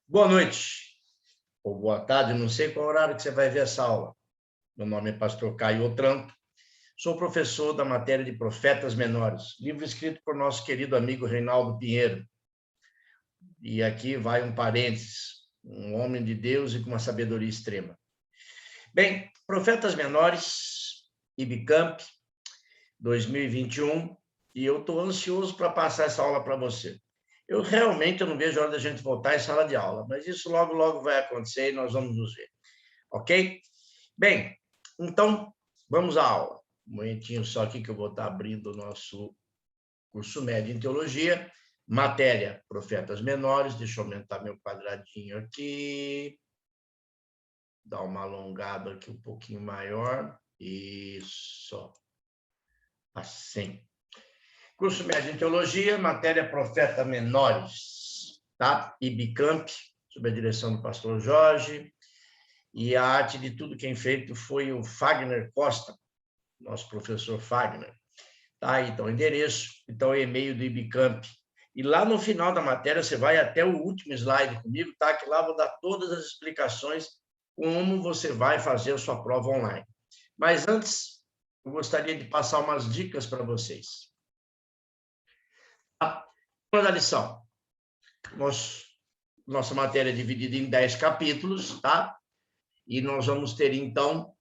Boa noite, ou boa tarde, não sei qual horário que você vai ver essa aula. Meu nome é pastor Caio Otranto, sou professor da matéria de Profetas Menores, livro escrito por nosso querido amigo Reinaldo Pinheiro. E aqui vai um parênteses, um homem de Deus e com uma sabedoria extrema. Bem, Profetas Menores, IBCamp, 2021, e eu estou ansioso para passar essa aula para você. Eu realmente não vejo a hora da gente voltar em sala de aula, mas isso logo, logo vai acontecer e nós vamos nos ver. Ok? Bem, então, vamos à aula. Um momentinho só aqui que eu vou estar abrindo o nosso curso médio em teologia. Matéria, Profetas Menores. Deixa eu aumentar meu quadradinho aqui. Dar uma alongada aqui um pouquinho maior. Isso. Assim. Curso médio em teologia, matéria Profeta Menores, tá? IBCamp, sob a direção do pastor Jorge, e a arte de tudo quem feito foi o Fagner Costa, nosso professor Fagner. Tá? Então, endereço, então, e-mail do IBCamp. E lá no final da matéria, você vai até o último slide comigo, tá? Que lá eu vou dar todas as explicações como você vai fazer a sua prova online. Mas antes, eu gostaria de passar umas dicas para vocês. Da lição. Nossa matéria é dividida em 10 capítulos, tá? E nós vamos ter, então,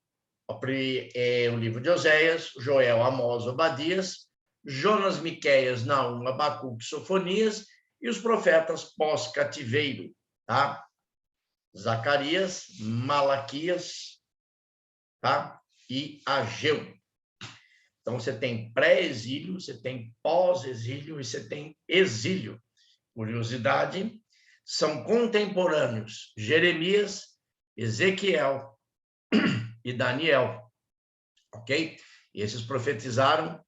o livro de Oséias, Joel, Amós, Obadias, Jonas, Miqueias, Naum, Abacuque, Sofonias e os profetas pós-cativeiro, tá? Zacarias, Malaquias, tá? E Ageu. Então, você tem pré-exílio, você tem pós-exílio e você tem exílio. Curiosidade, são contemporâneos Jeremias, Ezequiel e Daniel, ok? Esses profetizaram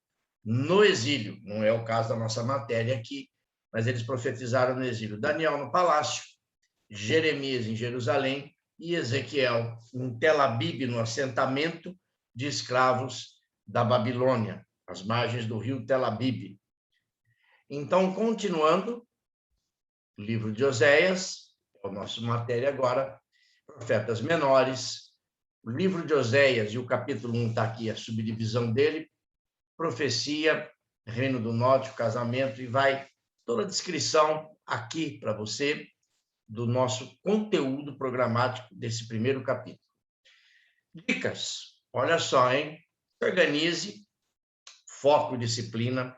no exílio, não é o caso da nossa matéria aqui, mas eles profetizaram no exílio. Daniel no palácio, Jeremias em Jerusalém e Ezequiel em Tel Abib, no assentamento de escravos da Babilônia, às margens do rio Tel Abib. Então, continuando, o livro de Oséias, é a nossa matéria agora, Profetas Menores, o livro de Oséias, e o capítulo 1 está aqui, a subdivisão dele, profecia, reino do norte, o casamento, e vai toda a descrição aqui para você do nosso conteúdo programático desse primeiro capítulo. Dicas, olha só, hein? Organize, foco, disciplina,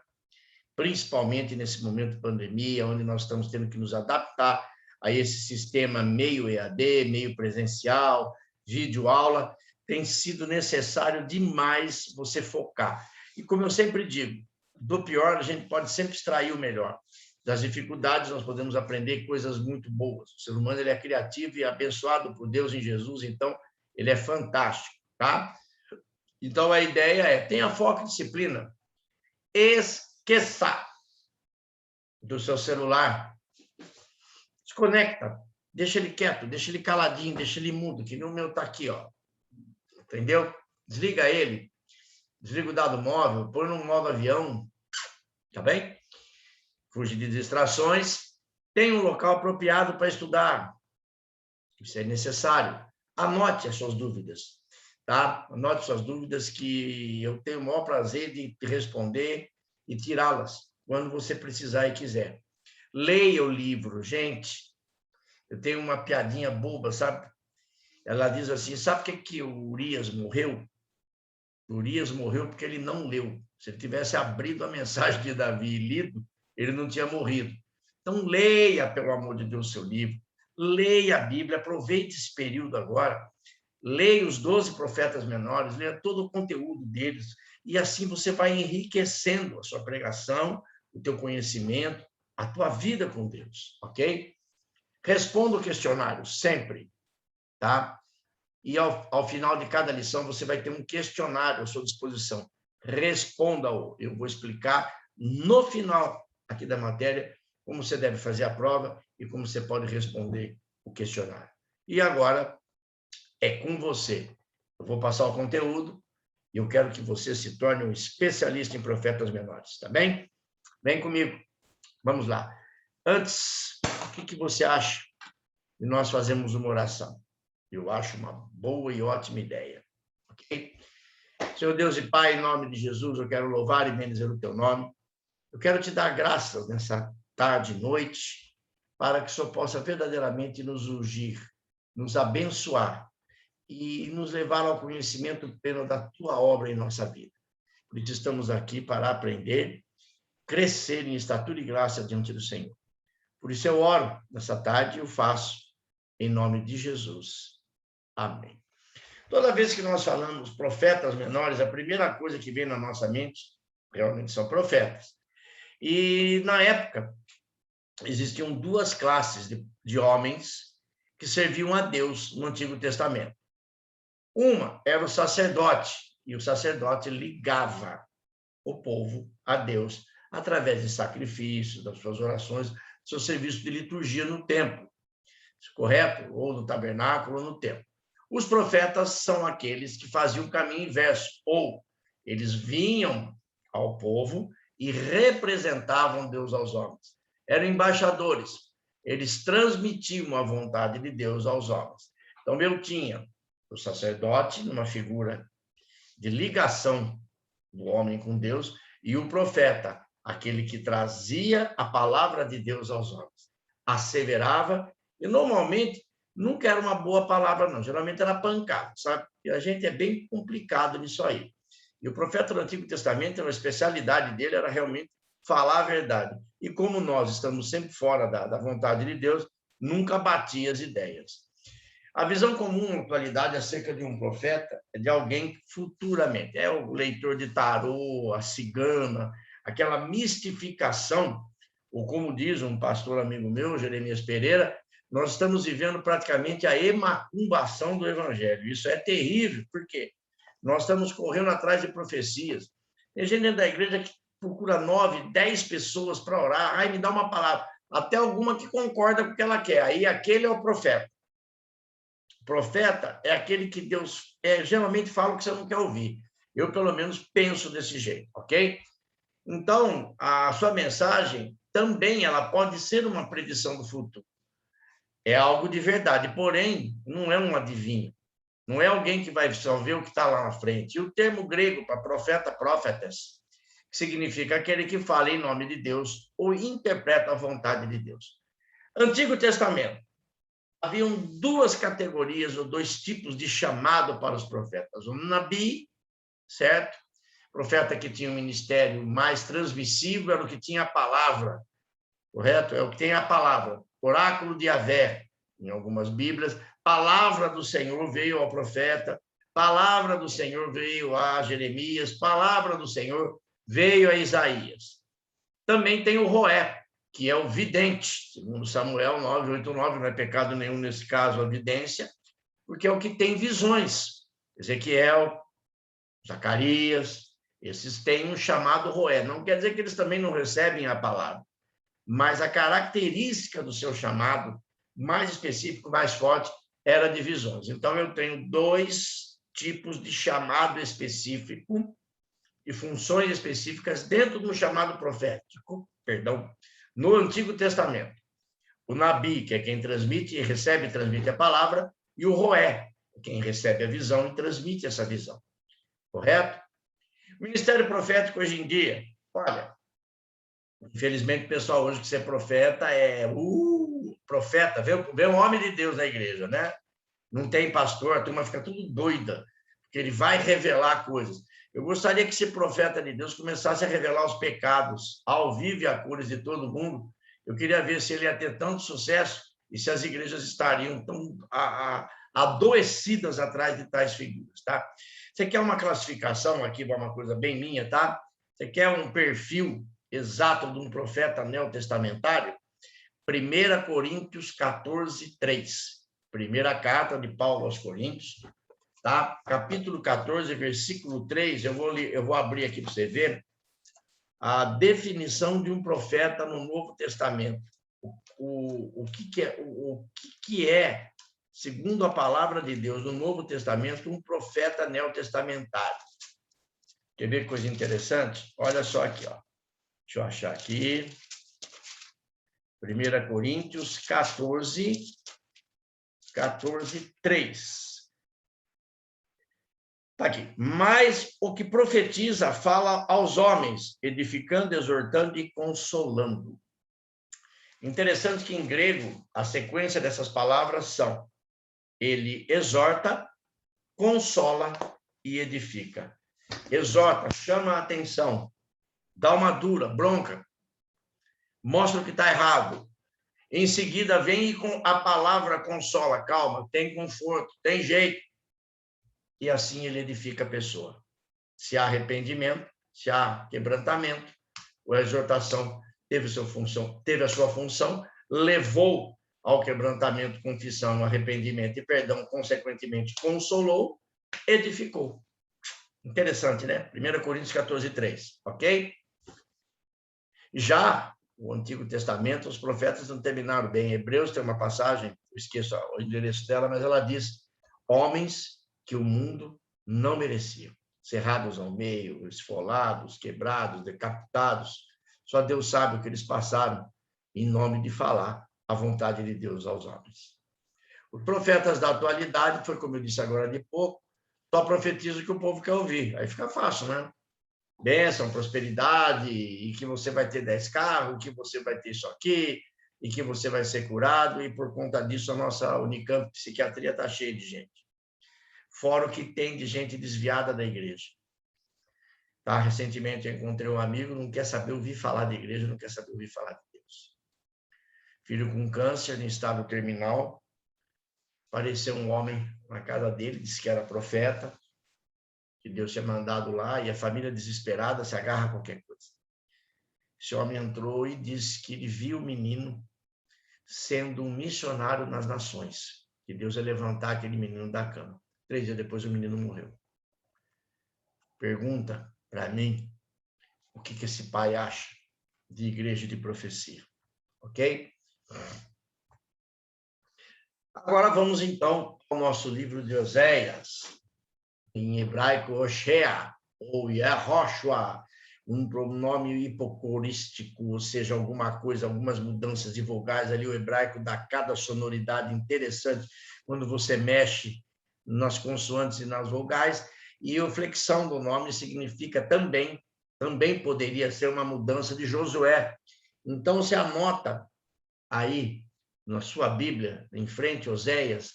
principalmente nesse momento de pandemia, onde nós estamos tendo que nos adaptar a esse sistema meio EAD, meio presencial, vídeo aula, tem sido necessário demais você focar. E como eu sempre digo, do pior a gente pode sempre extrair o melhor. Das dificuldades nós podemos aprender coisas muito boas. O ser humano ele é criativo e abençoado por Deus em Jesus, então ele é fantástico, tá? Então a ideia é, tenha foco e disciplina. Esqueça do seu celular. Desconecta. Deixa ele quieto, deixa ele caladinho, deixa ele mudo, que nem o meu está aqui, ó. Entendeu? Desliga ele. Desliga o dado móvel, põe no modo avião. Tá bem? Fuge de distrações. Tenha um local apropriado para estudar. Isso é necessário. Anote as suas dúvidas. Tá? Anote suas dúvidas que eu tenho o maior prazer de responder e tirá-las quando você precisar e quiser. Leia o livro, gente. Eu tenho uma piadinha boba, sabe? Ela diz assim, sabe por que o Urias morreu? O Urias morreu porque ele não leu. Se ele tivesse abrido a mensagem de Davi e lido, ele não tinha morrido. Então, leia, pelo amor de Deus, seu livro. Leia a Bíblia, aproveite esse período agora. Leia os 12 profetas menores, leia todo o conteúdo deles, e assim você vai enriquecendo a sua pregação, o teu conhecimento, a tua vida com Deus, ok? Responda o questionário sempre, tá? E ao final de cada lição você vai ter um questionário à sua disposição. Responda-o. Eu vou explicar no final aqui da matéria como você deve fazer a prova e como você pode responder o questionário. E agora é com você. Eu vou passar o conteúdo e eu quero que você se torne um especialista em profetas menores, tá bem? Vem comigo. Vamos lá. Antes, o que você acha e nós fazemos uma oração. Eu acho uma boa e ótima ideia. Ok? Senhor Deus e Pai, em nome de Jesus, eu quero louvar e bendizer o teu nome. Eu quero te dar graças nessa tarde e noite, para que o Senhor possa verdadeiramente nos ungir, nos abençoar e nos levar ao conhecimento pleno da tua obra em nossa vida. Por isso estamos aqui para aprender, crescer em estatura e graça diante do Senhor. Por isso eu oro nessa tarde e eu faço em nome de Jesus. Amém. Toda vez que nós falamos profetas menores, a primeira coisa que vem na nossa mente realmente são profetas. E na época existiam duas classes de homens que serviam a Deus no Antigo Testamento. Uma era o sacerdote, e o sacerdote ligava o povo a Deus através de sacrifícios, das suas orações, seu serviço de liturgia no templo, correto? Ou no tabernáculo, ou no templo. Os profetas são aqueles que faziam o caminho inverso, ou eles vinham ao povo e representavam Deus aos homens. Eram embaixadores, eles transmitiam a vontade de Deus aos homens. Então, eu tinha o sacerdote, numa figura de ligação do homem com Deus, e o profeta, aquele que trazia a palavra de Deus aos homens. Asseverava, e normalmente nunca era uma boa palavra, não. Geralmente era pancada, sabe? E a gente é bem complicado nisso aí. E o profeta do Antigo Testamento, a especialidade dele era realmente falar a verdade. E como nós estamos sempre fora da vontade de Deus, nunca batia as ideias. A visão comum na atualidade acerca de um profeta é de alguém que futuramente é o leitor de tarô, a cigana, aquela mistificação, ou como diz um pastor amigo meu, Jeremias Pereira, nós estamos vivendo praticamente a emacumbação do evangelho. Isso é terrível, porque nós estamos correndo atrás de profecias. Tem gente dentro da igreja que procura 9, 10 pessoas para orar, ai, me dá uma palavra, até alguma que concorda com o que ela quer. Aí aquele é o profeta. Profeta é aquele que Deus geralmente fala o que você não quer ouvir. Eu, pelo menos, penso desse jeito, ok? Então, a sua mensagem também ela pode ser uma predição do futuro. É algo de verdade, porém, não é um adivinho. Não é alguém que vai só ver o que está lá na frente. E o termo grego para profeta, prophetes, significa aquele que fala em nome de Deus ou interpreta a vontade de Deus. Antigo Testamento. Haviam duas categorias ou dois tipos de chamado para os profetas. O Nabi, certo? Profeta que tinha um ministério mais transmissível era o que tinha a palavra, correto? É o que tem a palavra. Oráculo de Yahvé, em algumas Bíblias. Palavra do Senhor veio ao profeta. Palavra do Senhor veio a Jeremias. Palavra do Senhor veio a Isaías. Também tem o Roé, que é o vidente, segundo Samuel 9:8-9, não é pecado nenhum nesse caso a vidência, porque é o que tem visões. Ezequiel, Zacarias, esses têm um chamado Roé. Não quer dizer que eles também não recebem a palavra, mas a característica do seu chamado, mais específico, mais forte, era de visões. Então, eu tenho dois tipos de chamado específico e funções específicas dentro do chamado profético, no Antigo Testamento. O Nabi, que é quem transmite e recebe e transmite a palavra, e o Roé, quem recebe a visão e transmite essa visão. Correto? O ministério profético hoje em dia, olha, infelizmente o pessoal hoje que ser profeta é profeta, vê um homem de Deus na igreja, né? Não tem pastor, a turma fica tudo doida, porque ele vai revelar coisas. Eu gostaria que esse profeta de Deus começasse a revelar os pecados ao vivo e a cores de todo mundo. Eu queria ver se ele ia ter tanto sucesso e se as igrejas estariam tão adoecidas atrás de tais figuras, tá? Você quer uma classificação aqui, uma coisa bem minha, tá? Você quer um perfil exato de um profeta neotestamentário? 1 Coríntios 14:3. Primeira carta de Paulo aos Coríntios, tá? Capítulo 14, versículo 3, eu vou abrir aqui para você ver a definição de um profeta no Novo Testamento. O que é, segundo a palavra de Deus no Novo Testamento, um profeta neotestamentário. Quer ver coisa interessante? Olha só aqui, ó. Deixa eu achar aqui. 1 Coríntios 14, 14, 3. Está aqui. Mas o que profetiza fala aos homens, edificando, exortando e consolando. Interessante que em grego, a sequência dessas palavras são: ele exorta, consola e edifica. Exorta, chama a atenção, dá uma dura, bronca, mostra o que está errado. Em seguida, vem e com a palavra consola, calma, tem conforto, tem jeito. E assim ele edifica a pessoa. Se há arrependimento, se há quebrantamento, a exortação teve a sua função, levou ao quebrantamento, confissão, arrependimento e perdão, consequentemente consolou, edificou. Interessante, né? 1 Coríntios 14, 3, ok? Já o Antigo Testamento, os profetas não terminaram bem. Em Hebreus tem uma passagem, eu esqueço o endereço dela, mas ela diz: homens que o mundo não merecia, cerrados ao meio, esfolados, quebrados, decapitados. Só Deus sabe o que eles passaram em nome de falar a vontade de Deus aos homens. Os profetas da atualidade, foi como eu disse agora de pouco, só profetizam o que o povo quer ouvir. Aí fica fácil, né? Bênção, prosperidade, e que você vai ter 10 carros, que você vai ter isso aqui, e que você vai ser curado, e por conta disso a nossa Unicamp Psiquiatria está cheia de gente. Fora o que tem de gente desviada da igreja. Tá? Recentemente eu encontrei um amigo, não quer saber ouvir falar de igreja, não quer saber ouvir falar de Deus. Filho com câncer, em estado terminal, apareceu um homem na casa dele, disse que era profeta, que Deus tinha mandado lá, e a família desesperada se agarra a qualquer coisa. Esse homem entrou e disse que ele viu o menino sendo um missionário nas nações, que Deus ia levantar aquele menino da cama. 3 dias depois o menino morreu. Pergunta para mim o que esse pai acha de igreja de profecia, ok? Agora vamos então ao nosso livro de Oséias, em hebraico Oshea, ou Yehoshua, um pronome hipocorístico, ou seja, alguma coisa, algumas mudanças de vogais ali, o hebraico dá cada sonoridade interessante quando você mexe nas consoantes e nas vogais, e a flexão do nome significa também poderia ser uma mudança de Josué. Então, você anota aí, na sua Bíblia, em frente a Oséias,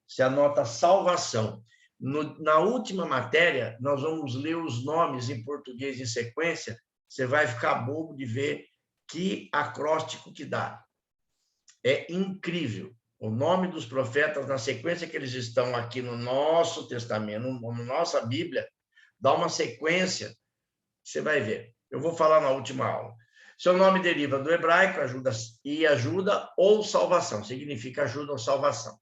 você anota salvação. Na última matéria, nós vamos ler os nomes em português em sequência, você vai ficar bobo de ver que acróstico que dá. É incrível. O nome dos profetas, na sequência que eles estão aqui no nosso testamento, na nossa Bíblia, dá uma sequência, você vai ver. Eu vou falar na última aula. Seu nome deriva do hebraico, ajuda ou salvação, significa ajuda ou salvação.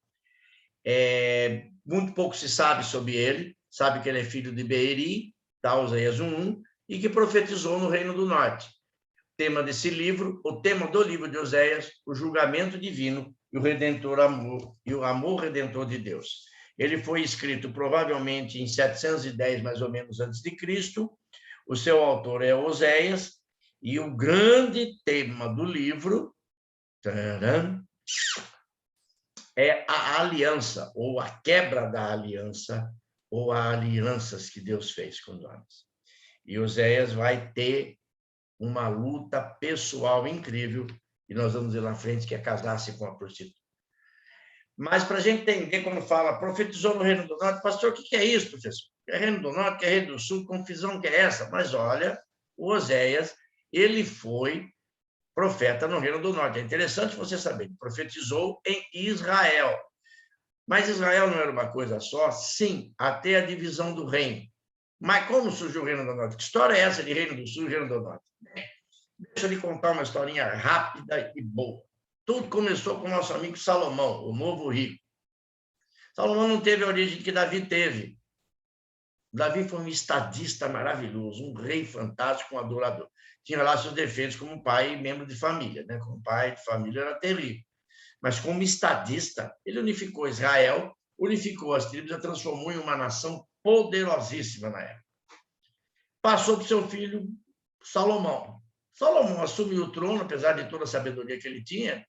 Muito pouco se sabe sobre ele, sabe que ele é filho de Beeri, tá, Oséias 1:1, e que profetizou no Reino do Norte. Tema desse livro, o tema do livro de Oséias, o julgamento divino e o redentor amor, e o amor redentor de Deus. Ele foi escrito provavelmente em 710, mais ou menos, antes de Cristo. O seu autor é Oséias, e o grande tema do livro é a aliança, ou a quebra da aliança, ou as alianças que Deus fez com os homens. E Oséias vai ter uma luta pessoal incrível, e nós vamos ver lá na frente, que é casar-se com a prostituta. Mas para a gente entender, quando fala, profetizou no Reino do Norte, pastor, o que é isso, professor? É Reino do Norte, que é Reino do Sul, confusão que é essa? Mas olha, o Oséias, ele foi profeta no Reino do Norte. É interessante você saber, profetizou em Israel. Mas Israel não era uma coisa só? Sim, até a divisão do reino. Mas como surgiu o Reino do Norte? Que história é essa de Reino do Sul e Reino do Norte? Deixa eu lhe contar uma historinha rápida e boa. Tudo começou com o nosso amigo Salomão, o novo rico. Salomão não teve a origem que Davi teve. Davi foi um estadista maravilhoso, um rei fantástico, um adorador. Tinha lá seus defeitos como pai e membro de família, né? Como pai de família era terrível. Mas como estadista, ele unificou Israel, unificou as tribos e a transformou em uma nação poderosíssima na época. Passou para o seu filho Salomão. Salomão assumiu o trono, apesar de toda a sabedoria que ele tinha,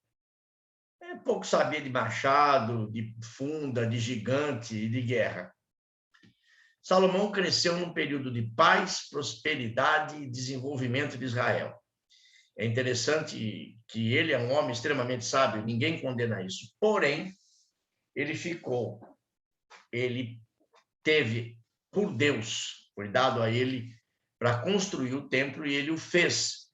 pouco sabia de machado, de funda, de gigante e de guerra. Salomão cresceu num período de paz, prosperidade e desenvolvimento de Israel. É interessante que ele é um homem extremamente sábio, ninguém condena isso. Porém, ele teve, por Deus, foi dado a ele para construir o templo e ele o fez.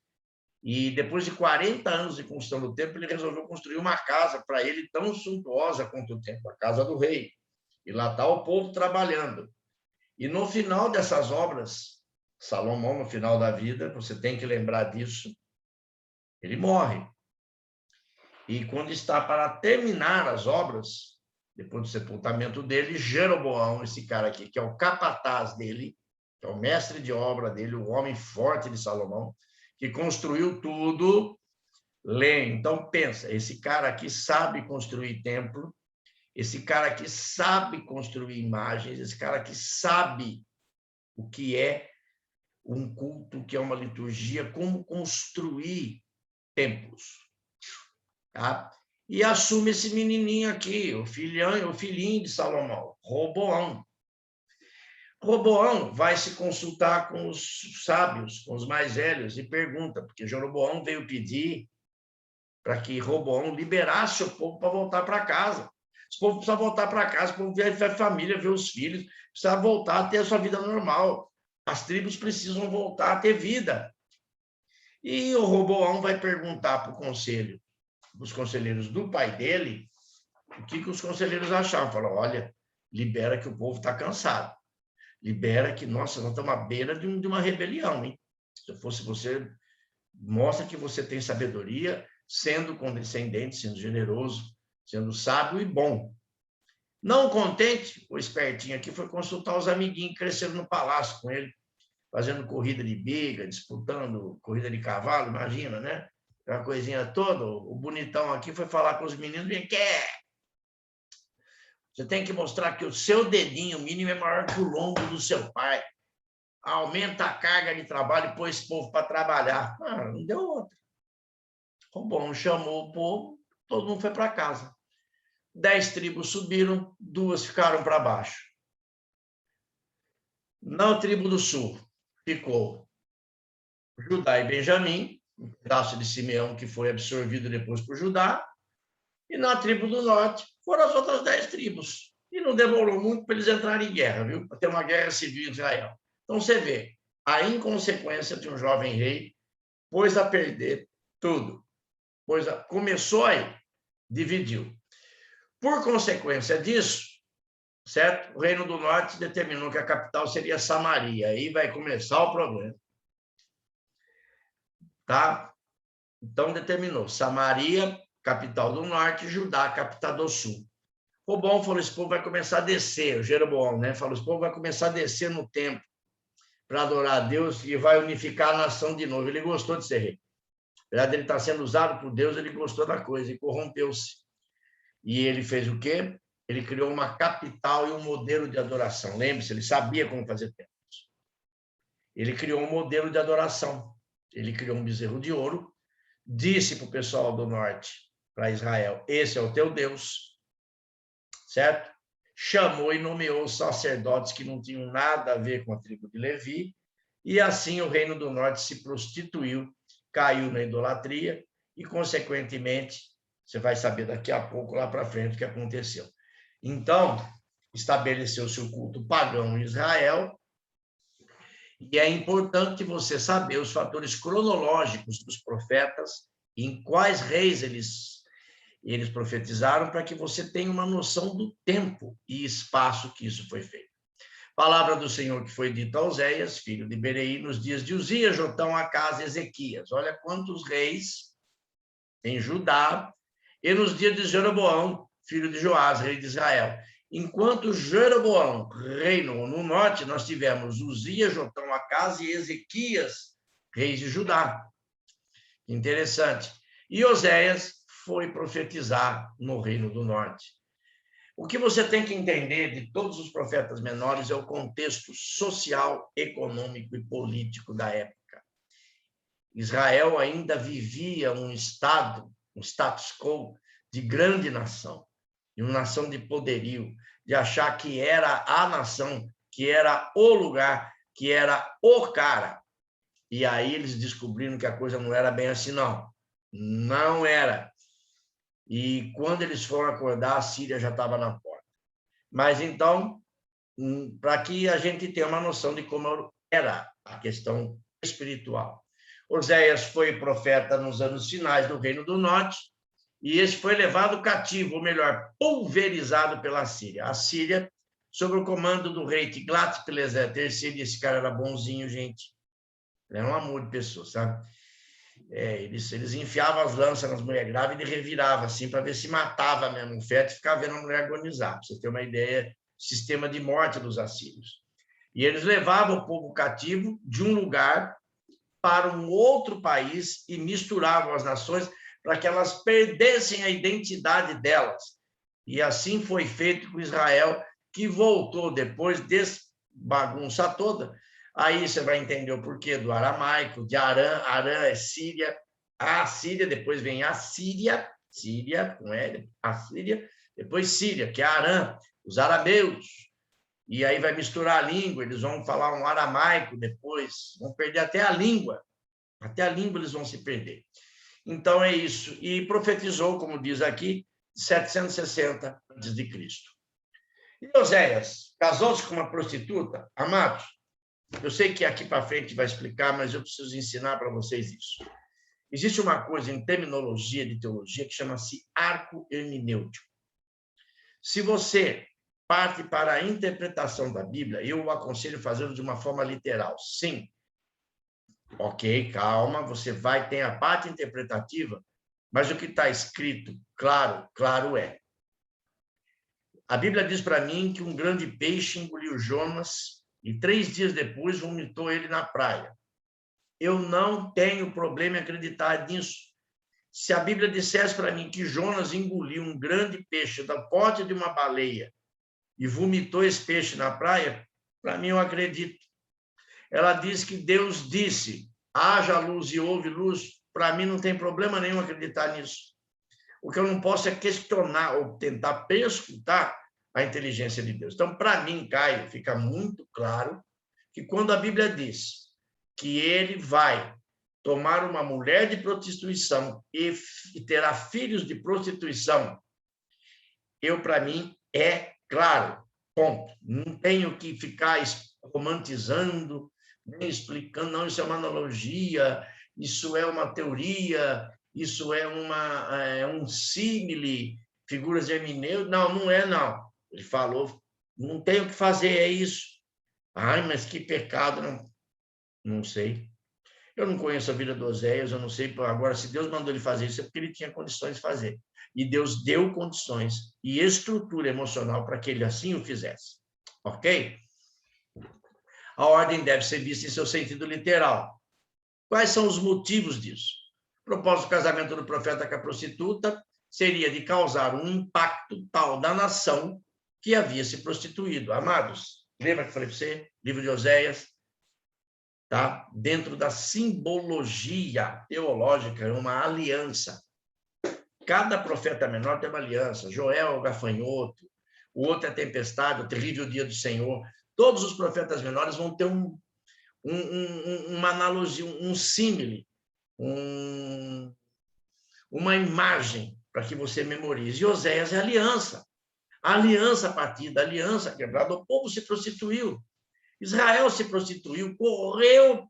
E depois de 40 anos de construção do templo, ele resolveu construir uma casa para ele tão suntuosa quanto o templo, a casa do rei. E lá está o povo trabalhando. E no final dessas obras, Salomão, no final da vida, você tem que lembrar disso, ele morre. E quando está para terminar as obras, depois do sepultamento dele, Jeroboão, esse cara aqui, que é o capataz dele, que é o mestre de obra dele, o homem forte de Salomão, que construiu tudo, lê. Então, pensa, esse cara aqui sabe construir templo, esse cara aqui sabe construir imagens, esse cara aqui sabe o que é um culto, o que é uma liturgia, como construir templos. Tá? E assume esse menininho aqui, o filhinho de Salomão, Roboão. Roboão vai se consultar com os sábios, com os mais velhos, e pergunta, porque Jeroboão veio pedir para que Roboão liberasse o povo para voltar para casa. O povo precisa voltar para casa, o povo ver a família, ver os filhos, precisa voltar a ter a sua vida normal. As tribos precisam voltar a ter vida. E o Roboão vai perguntar para o conselho, os conselheiros do pai dele, o que os conselheiros achavam. Falaram, olha, libera que o povo está cansado. Libera que, nossa, nós estamos à beira de uma rebelião, hein? Se eu fosse você, mostra que você tem sabedoria, sendo condescendente, sendo generoso, sendo sábio e bom. Não contente, o espertinho aqui foi consultar os amiguinhos que cresceram no palácio com ele, fazendo corrida de biga, disputando corrida de cavalo, imagina, né? Aquela coisinha toda. O bonitão aqui foi falar com os meninos, vem que você tem que mostrar que o seu dedinho mínimo é maior que o lombo do seu pai. Aumenta a carga de trabalho e põe esse povo para trabalhar. Ah, não deu outra. O bom chamou o povo, todo mundo foi para casa. 10 tribos subiram, 2 ficaram para baixo. Na tribo do sul ficou Judá e Benjamim, um pedaço de Simeão que foi absorvido depois por Judá, e na tribo do norte foram as outras 10 tribos. E não demorou muito para eles entrarem em guerra, viu? Para ter uma guerra civil em Israel. Então você vê a inconsequência de um jovem rei, pôs a perder tudo. Começou aí, dividiu. Por consequência disso, certo? O Reino do Norte determinou que a capital seria Samaria. Aí vai começar o problema. Tá? Então determinou Samaria, capital do norte, Judá, capital do sul. Roboão falou, esse povo vai começar a descer, o Jeroboão, né? Falou, esse povo vai começar a descer no templo para adorar a Deus e vai unificar a nação de novo. Ele gostou de ser rei. Apesar dele estar sendo usado por Deus, ele gostou da coisa e corrompeu-se. E ele fez o quê? Ele criou uma capital e um modelo de adoração. Lembre-se, ele sabia como fazer templos. Ele criou um modelo de adoração. Ele criou um bezerro de ouro, disse para o pessoal do norte, para Israel, esse é o teu Deus, certo? Chamou e nomeou os sacerdotes que não tinham nada a ver com a tribo de Levi, e assim o reino do norte se prostituiu, caiu na idolatria, e, consequentemente, você vai saber daqui a pouco, lá para frente, o que aconteceu. Então, estabeleceu-se o culto pagão em Israel, e é importante você saber os fatores cronológicos dos profetas, em quais reis eles profetizaram, para que você tenha uma noção do tempo e espaço que isso foi feito. Palavra do Senhor que foi dita a Oséias, filho de Berei, nos dias de Uzias, Jotão, Acás e Ezequias. Olha quantos reis em Judá, e nos dias de Jeroboão, filho de Joás, rei de Israel. Enquanto Jeroboão reinou no norte, nós tivemos Uzias, Jotão, Acás e Ezequias, reis de Judá. Interessante. E Oséias foi profetizar no reino do norte. O que você tem que entender de todos os profetas menores é o contexto social, econômico e político da época. Israel ainda vivia um status quo de grande nação, de uma nação de poderio, de achar que era a nação, que era o lugar, que era o cara. E aí eles descobriram que a coisa não era bem assim, não. Não era. E quando eles foram acordar, a Síria já estava na porta. Mas então, para que a gente tenha uma noção de como era a questão espiritual. Oséias foi profeta nos anos finais do Reino do Norte, e esse foi levado cativo, ou melhor, pulverizado pela Síria. A Síria, sob o comando do rei Tiglat-Pileser III, esse cara era bonzinho, gente. Ele era um amor de pessoa, sabe? Eles enfiavam as lanças nas mulheres grávidas e reviravam, assim, para ver se matava mesmo o feto e ficava vendo a mulher agonizar, para você ter uma ideia, sistema de morte dos assírios. E eles levavam o povo cativo de um lugar para um outro país e misturavam as nações para que elas perdessem a identidade delas. E assim foi feito com Israel, que voltou depois dessa bagunça toda. Aí você vai entender o porquê do aramaico, de Arã. Arã é Síria, a Síria, depois vem a Síria, Síria com L, a Síria, depois Síria, que é Arã, os arameus. E aí vai misturar a língua, eles vão falar um aramaico depois, vão perder até a língua eles vão se perder. Então é isso. E profetizou, como diz aqui, 760 a.C. E Oséias casou-se com uma prostituta? Amados, eu sei que aqui para frente vai explicar, mas eu preciso ensinar para vocês isso. Existe uma coisa em terminologia de teologia que chama-se arco hermenêutico. Se você parte para a interpretação da Bíblia, eu o aconselho fazê-lo de uma forma literal. Sim. Ok, calma, você vai ter a parte interpretativa, mas o que está escrito, claro é. A Bíblia diz para mim que um grande peixe engoliu Jonas e 3 dias depois vomitou ele na praia. Eu não tenho problema em acreditar nisso. Se a Bíblia dissesse para mim que Jonas engoliu um grande peixe da pote de uma baleia e vomitou esse peixe na praia, para mim eu acredito. Ela diz que Deus disse, haja luz e houve luz. Para mim não tem problema nenhum acreditar nisso. O que eu não posso é questionar ou tentar perscrutar a inteligência de Deus. Então, para mim, Caio, fica muito claro que quando a Bíblia diz que ele vai tomar uma mulher de prostituição e terá filhos de prostituição, para mim, é claro, ponto. Não tenho que ficar romantizando, nem explicando, não, isso é uma analogia, isso é uma teoria, isso é um símile, figuras de hermenêutica. Não é, não. Ele falou, não tenho o que fazer, é isso. Ai, mas que pecado, não sei. Eu não conheço a vida do Oséias, eu não sei. Agora, se Deus mandou ele fazer isso, é porque ele tinha condições de fazer. E Deus deu condições e estrutura emocional para que ele assim o fizesse. Ok? A ordem deve ser vista em seu sentido literal. Quais são os motivos disso? O propósito do casamento do profeta com a prostituta seria de causar um impacto tal da nação que havia se prostituído. Amados, lembra que eu falei para você? Livro de Oséias, tá? Dentro da simbologia teológica, é uma aliança. Cada profeta menor tem uma aliança. Joel é o gafanhoto, o outro é a tempestade, o terrível dia do Senhor. Todos os profetas menores vão ter uma analogia, um símile, uma imagem para que você memorize. E Oséias é aliança. A aliança a partir da aliança quebrada, o povo se prostituiu. Israel se prostituiu, correu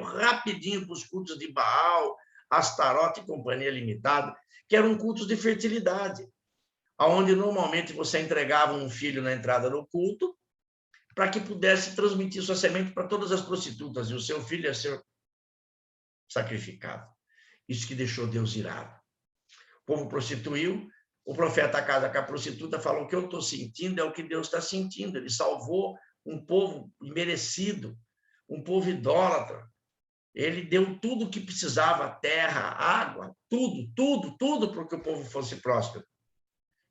rapidinho para os cultos de Baal, Astarote e Companhia Limitada, que eram cultos de fertilidade, onde normalmente você entregava um filho na entrada do culto para que pudesse transmitir sua semente para todas as prostitutas, e o seu filho ia ser sacrificado. Isso que deixou Deus irado. O povo prostituiu, o profeta casa com a prostituta falou: o que eu estou sentindo é o que Deus está sentindo. Ele salvou um povo imerecido, um povo idólatra. Ele deu tudo o que precisava, terra, água, tudo para que o povo fosse próspero.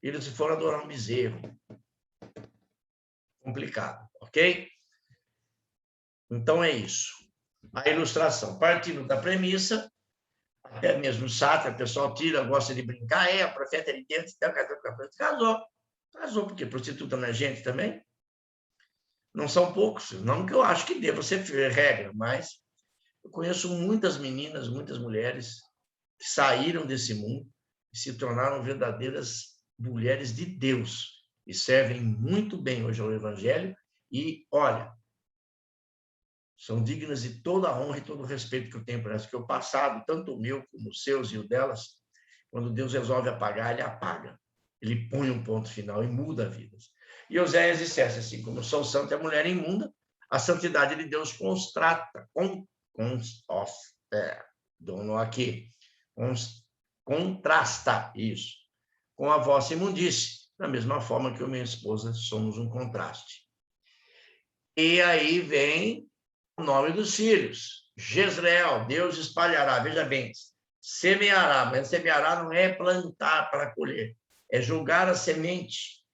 Eles foram adorar um bezerro. Complicado, ok? Então é isso. A ilustração. Partindo da premissa, até mesmo sátira, o pessoal tira, gosta de brincar, a profeta de Deus, então, casou, porque prostituta não é gente também? Não são poucos, não que eu acho que deva ser regra, mas eu conheço muitas meninas, muitas mulheres que saíram desse mundo e se tornaram verdadeiras mulheres de Deus e servem muito bem hoje ao Evangelho e, olha, são dignas de toda a honra e todo o respeito que eu tenho por elas, porque o passado, tanto o meu como os seus e o delas, quando Deus resolve apagar, ele apaga. Ele põe um ponto final e muda vidas. E Oséias dissesse assim, como sou santo e a mulher imunda, a santidade de Deus contrasta isso com a vossa imundície, da mesma forma que eu e minha esposa somos um contraste. E aí vem o nome dos filhos. Jezreel, Deus espalhará. Veja bem, semeará, mas semeará não é plantar para colher, é jogar a semente,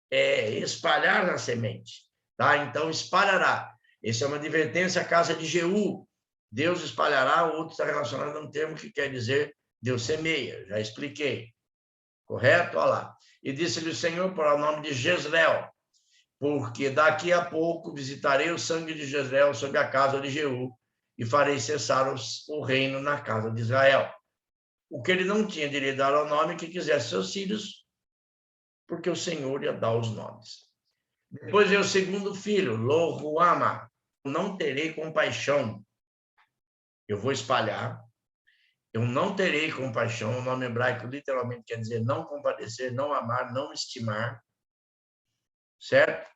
é espalhar a semente. Tá? Então, espalhará. Essa é uma advertência à casa de Jeú. Deus espalhará, o outro está relacionado a um termo que quer dizer Deus semeia. Já expliquei. Correto? Olha lá. E disse-lhe o Senhor por o nome de Jezreel, porque daqui a pouco visitarei o sangue de Jezreel sobre a casa de Jeú e farei cessar o reino na casa de Israel. O que ele não tinha de lhe dar ao nome que quisesse seus filhos, porque o Senhor ia dar os nomes. Depois veio o segundo filho, Lo-Ruama. Não terei compaixão. Eu vou espalhar. Eu não terei compaixão. O nome hebraico literalmente quer dizer não compadecer, não amar, não estimar. Certo?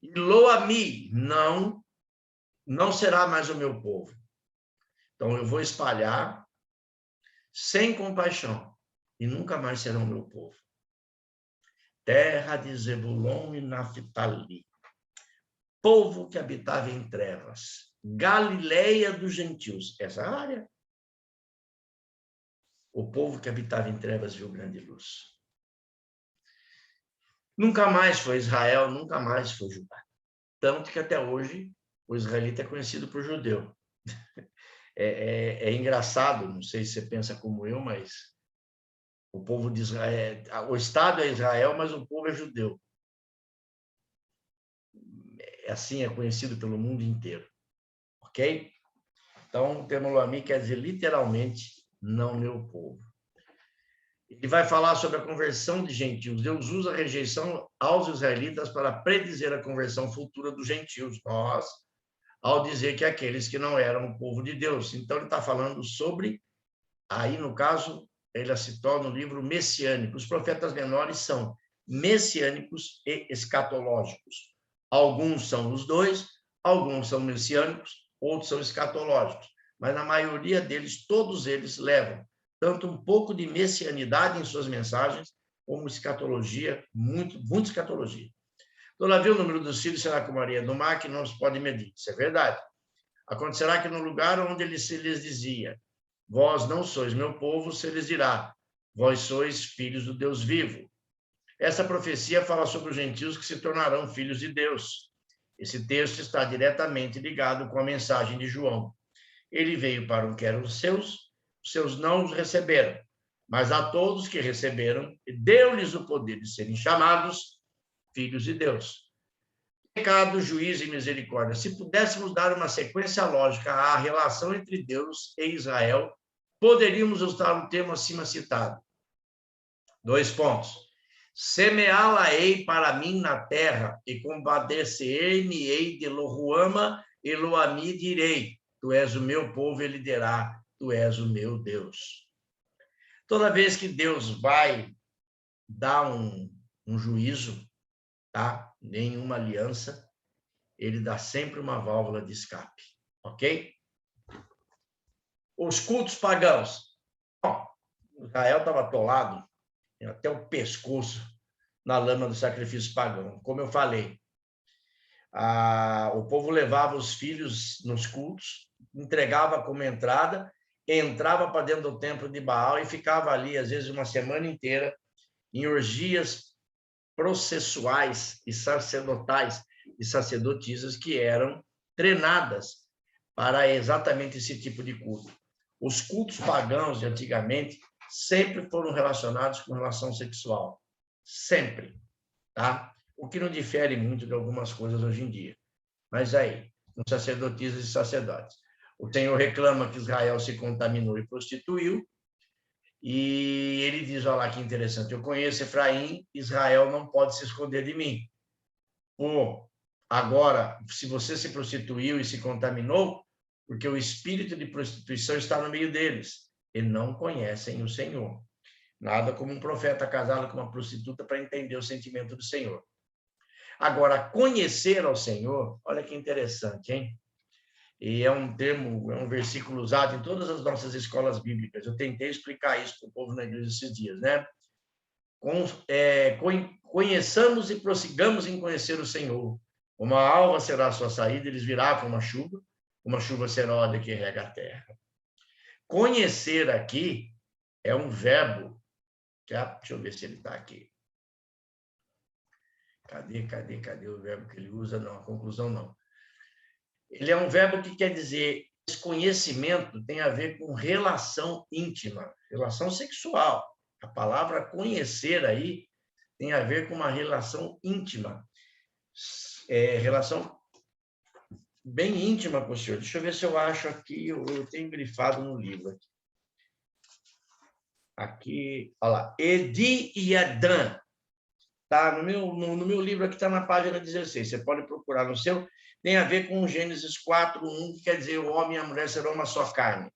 E Lo-Ami, não será mais o meu povo. Então, eu vou espalhar sem compaixão e nunca mais serão o meu povo. Terra de Zebulon e Naftali, povo que habitava em trevas, Galileia dos gentios, essa área. O povo que habitava em trevas viu grande luz. Nunca mais foi Israel, nunca mais foi Judá. Tanto que até hoje o israelita é conhecido por judeu. É engraçado, não sei se você pensa como eu, mas o povo de Israel, o Estado é Israel, mas o povo é judeu. Assim é conhecido pelo mundo inteiro. Ok? Então, o termo Lo-Ami quer dizer literalmente não meu povo. Ele vai falar sobre a conversão de gentios. Deus usa a rejeição aos israelitas para predizer a conversão futura dos gentios, nós, ao dizer que aqueles que não eram o povo de Deus. Então, ele está falando sobre, aí no caso, ele citou no livro messiânico. Os profetas menores são messiânicos e escatológicos. Alguns são os dois, alguns são messiânicos, outros são escatológicos. Mas na maioria deles, todos eles levam tanto um pouco de messianidade em suas mensagens, como escatologia, muito escatologia. Todavia, o número dos filhos será como a areia do mar, que não se pode medir. Isso é verdade. Acontecerá que no lugar onde ele se lhes dizia, vós não sois meu povo, se lhes dirá, vós sois filhos do Deus vivo. Essa profecia fala sobre os gentios que se tornarão filhos de Deus. Esse texto está diretamente ligado com a mensagem de João. Ele veio para o que eram os seus não os receberam, mas a todos que receberam, deu-lhes o poder de serem chamados filhos de Deus. Pecado, juízo e misericórdia. Se pudéssemos dar uma sequência lógica à relação entre Deus e Israel, poderíamos usar o termo acima citado. 2 pontos. Semeá-la-ei para mim na terra, e compadecer-me-ei de Lo-Ruama e Lo-Ami direi, tu és o meu povo, ele dirá, tu és o meu Deus. Toda vez que Deus vai dar um juízo, tá? Nenhuma aliança, ele dá sempre uma válvula de escape, ok? Os cultos pagãos. Bom, Israel estava atolado até o pescoço na lama do sacrifício pagão. Como eu falei, o povo levava os filhos nos cultos, entregava como entrada, entrava para dentro do templo de Baal e ficava ali, às vezes, uma semana inteira, em orgias processuais e sacerdotais e sacerdotisas que eram treinadas para exatamente esse tipo de culto. Os cultos pagãos de antigamente sempre foram relacionados com relação sexual. Sempre. Tá? O que não difere muito de algumas coisas hoje em dia. Mas aí, com sacerdotisas e sacerdotes. O Senhor reclama que Israel se contaminou e prostituiu, e ele diz, olha lá que interessante, eu conheço Efraim, Israel não pode se esconder de mim. Pô, agora, se você se prostituiu e se contaminou, porque o espírito de prostituição está no meio deles, e não conhecem o Senhor. Nada como um profeta casado com uma prostituta para entender o sentimento do Senhor. Agora, conhecer ao Senhor, olha que interessante, hein? E é um termo, é um versículo usado em todas as nossas escolas bíblicas. Eu tentei explicar isso para o povo na igreja esses dias, né? Conheçamos e prossigamos em conhecer o Senhor. Uma alva será a sua saída, eles virá com uma chuva será a ordem que rega a terra. Conhecer aqui é um verbo. Deixa eu ver se ele está aqui. Cadê o verbo que ele usa? Não, a conclusão não. Ele é um verbo que quer dizer, esse conhecimento tem a ver com relação íntima, relação sexual. A palavra conhecer aí tem a ver com uma relação íntima, relação bem íntima com o Senhor. Deixa eu ver se eu acho aqui, eu tenho grifado no livro. Aqui, olha lá, Edi e Adã. Tá? No meu livro aqui está na página 16, você pode procurar no seu, tem a ver com Gênesis 4:1, que quer dizer o homem e a mulher serão uma só carne.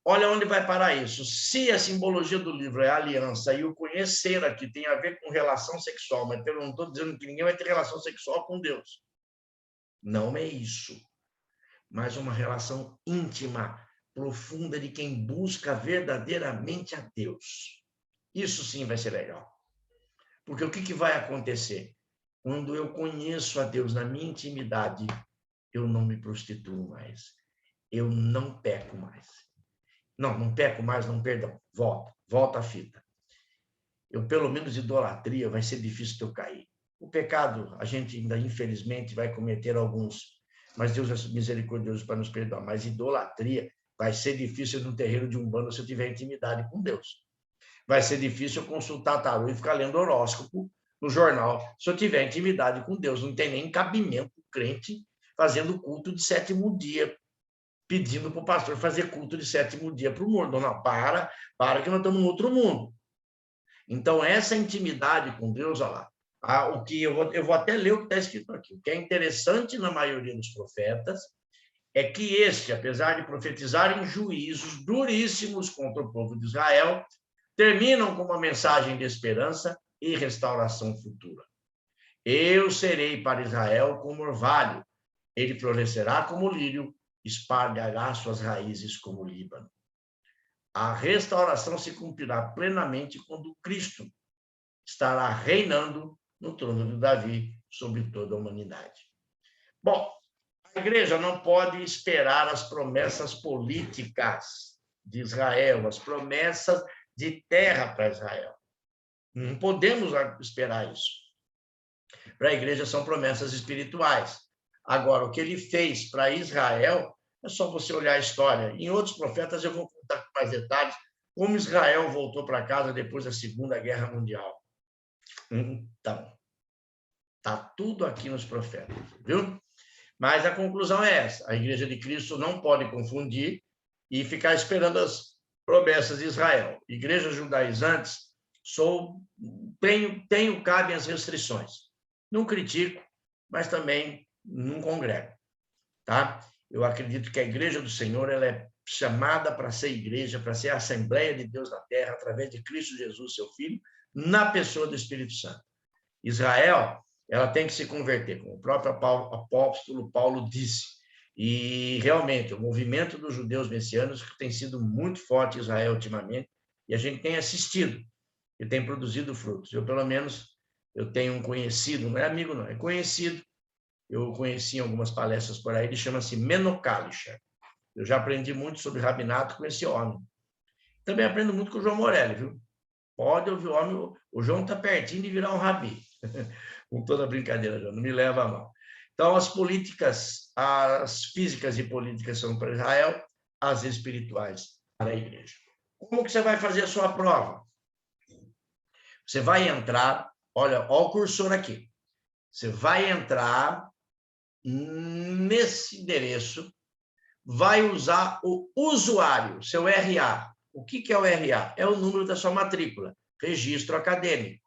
Olha onde vai parar isso. Se a simbologia do livro é a aliança e o conhecer aqui tem a ver com relação sexual, mas eu não estou dizendo que ninguém vai ter relação sexual com Deus. Não é isso. Mas uma relação íntima, profunda de quem busca verdadeiramente a Deus. Isso sim vai ser legal. Porque o que vai acontecer? Quando eu conheço a Deus na minha intimidade, eu não me prostituo mais. Eu não peco mais. Não peco mais, não, perdão. Volta a fita. Eu, pelo menos, idolatria, vai ser difícil de eu cair. O pecado, a gente ainda, infelizmente, vai cometer alguns, mas Deus é misericordioso para nos perdoar. Mas idolatria vai ser difícil no terreiro de Umbanda se eu tiver intimidade com Deus. Vai ser difícil eu consultar tarô e ficar lendo horóscopo no jornal se eu tiver intimidade com Deus. Não tem nem cabimento crente fazendo culto de 7º dia, pedindo para o pastor fazer culto de 7º dia para o mundo. Não, para que nós estamos em outro mundo. Então, essa intimidade com Deus, olha lá, o que eu vou até ler o que está escrito aqui. O que é interessante na maioria dos profetas é que este, apesar de profetizarem juízos duríssimos contra o povo de Israel, terminam com uma mensagem de esperança e restauração futura. Eu serei para Israel como orvalho, ele florescerá como lírio, espargará suas raízes como o Líbano. A restauração se cumprirá plenamente quando Cristo estará reinando no trono de Davi sobre toda a humanidade. Bom, a igreja não pode esperar as promessas políticas de Israel, as promessas de terra para Israel. Não podemos esperar isso. Para a igreja são promessas espirituais. Agora, o que ele fez para Israel, é só você olhar a história. Em outros profetas eu vou contar com mais detalhes como Israel voltou para casa depois da Segunda Guerra Mundial. Então, está tudo aqui nos profetas, viu? Mas a conclusão é essa. A igreja de Cristo não pode confundir e ficar esperando as promessas de Israel. Igrejas judaizantes, cabem as restrições. Não critico, mas também não congrego. Tá? Eu acredito que a igreja do Senhor ela é chamada para ser igreja, para ser a Assembleia de Deus na terra, através de Cristo Jesus, seu Filho, na pessoa do Espírito Santo. Israel, ela tem que se converter, como o próprio apóstolo Paulo disse. E, realmente, o movimento dos judeus messiânicos tem sido muito forte em Israel ultimamente, e a gente tem assistido e tem produzido frutos. Eu, pelo menos, eu tenho um conhecido, não é amigo não, é conhecido, eu conheci em algumas palestras por aí, ele chama-se Meno Kalischer. Eu já aprendi muito sobre rabinato com esse homem. Também aprendo muito com o João Morelli, viu? Pode ouvir o homem, o João está pertinho de virar um rabi. Com toda brincadeira, João, não me leva a mal. Então, as políticas, as físicas e políticas são para Israel, as espirituais para a igreja. Como que você vai fazer a sua prova? Você vai entrar, olha o cursor aqui. Você vai entrar nesse endereço, vai usar o usuário, seu RA. O que é o RA? É o número da sua matrícula, registro acadêmico,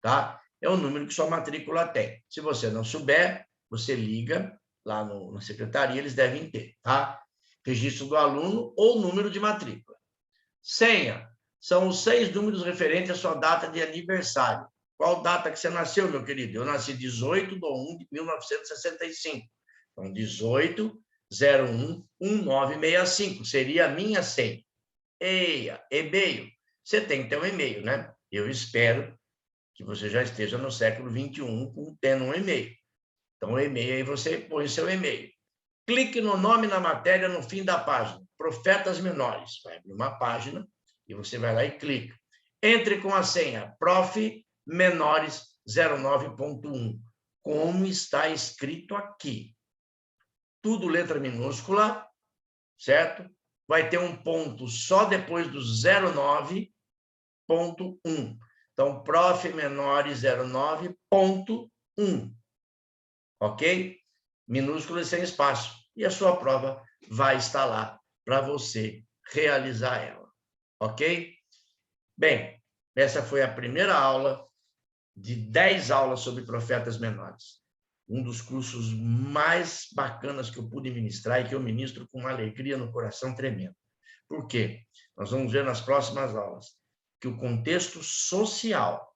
tá? É o número que sua matrícula tem. Se você não souber, você liga lá na secretaria, eles devem ter, tá? Registro do aluno ou número de matrícula. Senha, são os 6 números referentes à sua data de aniversário. Qual data que você nasceu, meu querido? Eu nasci 18/1/1965. Então, 18/01/1965 seria a minha senha. E-mail. Você tem que ter um e-mail, né? Eu espero que você já esteja no século XXI tendo um e-mail. Então, o e-mail aí você põe seu e-mail. Clique no nome na matéria no fim da página. Profetas Menores. Vai abrir uma página e você vai lá e clica. Entre com a senha Prof. Menores 09.1. Como está escrito aqui. Tudo letra minúscula, certo? Vai ter um ponto só depois do 09.1. Então, Prof. Menores 09.1. Ok? Minúsculo e sem espaço. E a sua prova vai estar lá para você realizar ela. Ok? Bem, essa foi a primeira aula de 10 aulas sobre profetas menores. Um dos cursos mais bacanas que eu pude ministrar e que eu ministro com uma alegria no coração tremenda. Por quê? Nós vamos ver nas próximas aulas que o contexto social,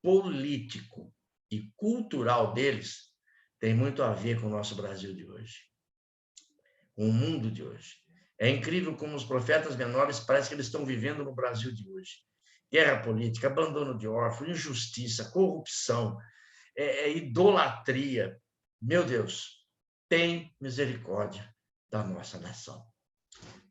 político e cultural deles tem muito a ver com o nosso Brasil de hoje, com o mundo de hoje. É incrível como os profetas menores parece que eles estão vivendo no Brasil de hoje. Guerra política, abandono de órfãos, injustiça, corrupção, idolatria. Meu Deus, tem misericórdia da nossa nação.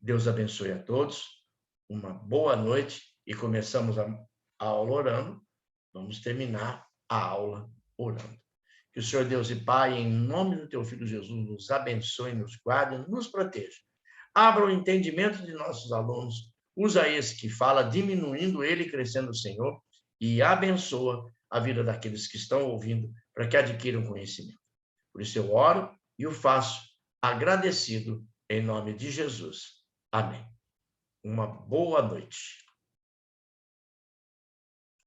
Deus abençoe a todos, uma boa noite e começamos a aula orando, vamos terminar a aula orando. Que o Senhor Deus e Pai, em nome do teu Filho Jesus, nos abençoe, nos guarde, nos proteja. Abra o entendimento de nossos alunos, usa esse que fala, diminuindo ele e crescendo o Senhor, e abençoa a vida daqueles que estão ouvindo, para que adquiram conhecimento. Por isso eu oro e o faço agradecido em nome de Jesus. Amém. Uma boa noite.